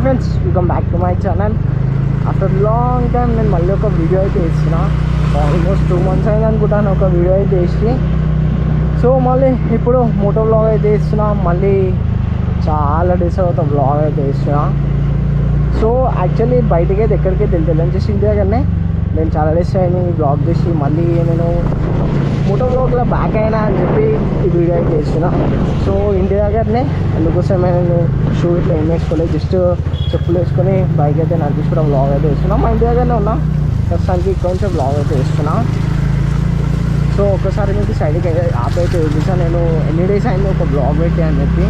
Friends, welcome back to my channel. After long time నేను మళ్ళీ ఒక వీడియో అయితే ఇస్తున్నా. ఆల్మోస్ట్ 2 months అయింది అనుకుంటాను ఒక వీడియో అయితే వేసి. సో మళ్ళీ ఇప్పుడు మోటో బ్లాగ్ అయితే ఇస్తున్నా. మళ్ళీ చాలా డేస్ అవుతా బ్లాగ్ అయితే ఇస్తున్నా. సో యాక్చువల్లీ బయటికి అయితే ఎక్కడికైతే వెళ్తాను, జస్ట్ ఇంటి దగ్గరనే. నేను చాలా డేస్ అయింది బ్లాగ్ చేసి, మళ్ళీ నేను మోటో బ్లాగ్లో బ్యాక్ అయినా అని చెప్పి ఈ వీడియో అయితే వేస్తున్నా. సో ఇంటి దగ్గరనే, అందుకోసమే నేను షూ ఇట్లా ఏం వేసుకోలేదు, జస్ట్ చెప్పులు వేసుకొని బైక్ అయితే నడిపించుకోవడం బ్లాగ్ అయితే వేస్తున్నా. మా ఇంటి దగ్గరనే ఉన్నా ప్రస్తుతానికి, కొంచెం బ్లాగ్ అయితే వేస్తున్నా. సో ఒక్కసారి మీకు సైడ్కి యాప్ అయితే చూసాను నేను ఎన్ని డేస్ అయింది ఒక బ్లాగ్ పెట్టి అని చెప్పి.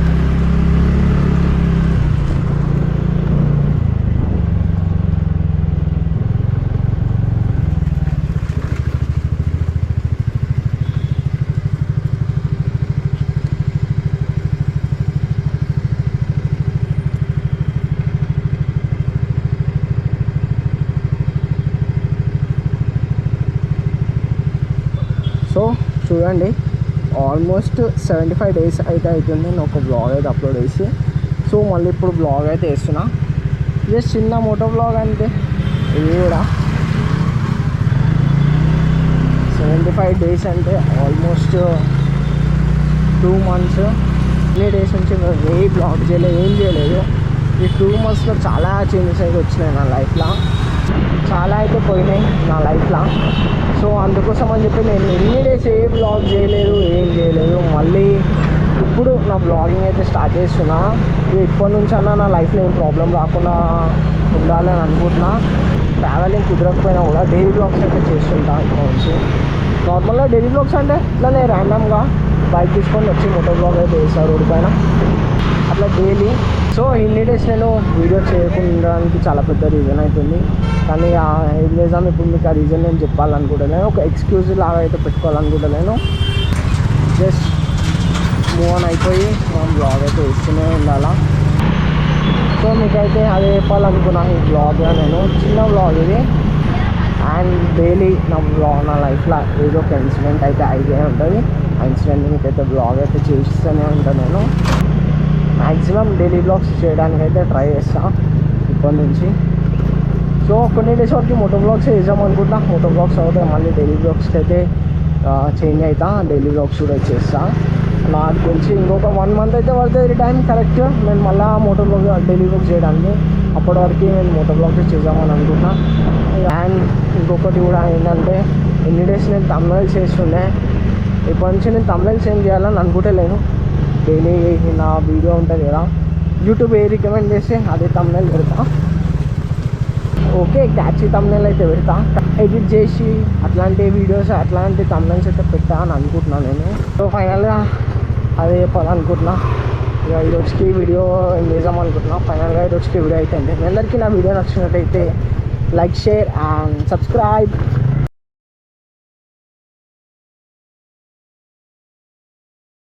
సో చూడండి, ఆల్మోస్ట్ 75 days అయితే అవుతుంది నేను ఒక బ్లాగ్ అయితే అప్లోడ్ చేసి. సో మళ్ళీ ఇప్పుడు బ్లాగ్ అయితే వేస్తున్నా. జస్ట్ చిన్న మోటో బ్లాగ్ అంటే ఇది కూడా 75 days అంటే ఆల్మోస్ట్ 2 months. ఎన్ని డేస్ నుంచి ఏ బ్లాగ్ చేయలేదు, ఏం చేయలేదు. ఈ 2 monthsలో చాలా చేంజెస్ అయితే వచ్చినాయి నా లైఫ్లో, చాలా అయితే పోయినాయి నా లైఫ్లో. సో అందుకోసం అని చెప్పి నేను ఎన్ని డేస్ ఏ బ్లాగ్ చేయలేదు, ఏం చేయలేదు. మళ్ళీ ఇప్పుడు నా బ్లాగింగ్ అయితే స్టార్ట్ చేస్తున్నా. ఇప్పటి నుంచి అన్నా నా లైఫ్లో ఏం ప్రాబ్లం రాకుండా ఉండాలని అనుకుంటున్నా. ట్రావెలింగ్ కుదరకపోయినా కూడా డైలీ బ్లాగ్స్ అయితే చేస్తుంటా ఇక్కడ నుంచి. నార్మల్గా డైలీ బ్లాగ్స్ అంటే ఇట్లానే ర్యాండమ్గా బైక్ తీసుకొని వచ్చి మోటో బ్లాగ్ అయితే వేస్తారు రోడ్డు పైన, అట్లా డైలీ. సో ఇన్ని డేస్ నేను వీడియో చేయకుండానికి చాలా పెద్ద రీజన్ అవుతుంది. కానీ ఏం చేద్దాం, ఇప్పుడు మీకు ఆ రీజన్ నేను చెప్పాలనుకుంటలేను, ఒక ఎక్స్క్యూజ్ లాగా అయితే పెట్టుకోవాలనుకుంటలేను. జస్ట్ మూవ్ ఆన్ అయిపోయి మనం బ్లాగ్ అయితే వేస్తూనే ఉండాలా. సో మీకైతే అదే చెప్పాలనుకున్నాను ఈ బ్లాగ్లో. నేను చిన్న బ్లాగ్ ఇది, అండ్ డైలీ నా లైఫ్లో ఏదో ఒక ఇన్సిడెంట్ అయితే అయితే ఉంటుంది. ఆ ఇన్సిడెంట్ మీకైతే బ్లాగ్ అయితే చేస్తూనే ఉంటాను. నేను మ్యాక్సిమం డైలీ బ్లాగ్స్ చేయడానికి అయితే ట్రై చేస్తాను ఇప్పటి నుంచి. సో కొన్ని డేస్ వరకు మోటో బ్లాగ్స్ వేద్దాం అనుకుంటున్నా. మోటో బ్లాగ్స్ అవుతాయి, మళ్ళీ డైలీ బ్లాగ్స్కి అయితే చేంజ్ అవుతా, డైలీ బ్లాగ్స్ కూడా చేస్తా. నాకు తెలిసి ఇంకొక 1 month అయితే పడుతుంది టైం కరెక్ట్ నేను మళ్ళీ మోటో బ్లాగ్ డైలీ బ్లాగ్ చేయడానికి. అప్పటి వరకు నేను మోటో బ్లాగ్స్ చేద్దామని అనుకుంటున్నా. అండ్ ఇంకొకటి కూడా ఏంటంటే, ఎన్ని డేస్ నేను thumbnails చేస్తుండే, ఇప్పటి నుంచి నేను thumbnails ఏం చేయాలని అనుకుంటలేను. డైలీ నా వీడియో ఉంటుంది కదా, యూట్యూబ్ ఏ రికమెండ్ చేస్తే అదే thumbnail పెడతా. ఓకే, క్యాచీ thumbnail అయితే పెడతా. ఎడిట్ చేసి అట్లాంటి వీడియోస్, అట్లాంటి thumbnails అయితే పెట్టా అని అనుకుంటున్నాను నేను. సో ఫైనల్గా అదే చెప్పాలనుకుంటున్నా. ఇక ఈరోజుకి వీడియో ఏం చేద్దాం అనుకుంటున్నా. ఫైనల్గా ఈరోజుకి వీడియో అయితే మీ అందరికీ నా వీడియో నచ్చినట్టయితే లైక్, షేర్ అండ్ సబ్స్క్రైబ్.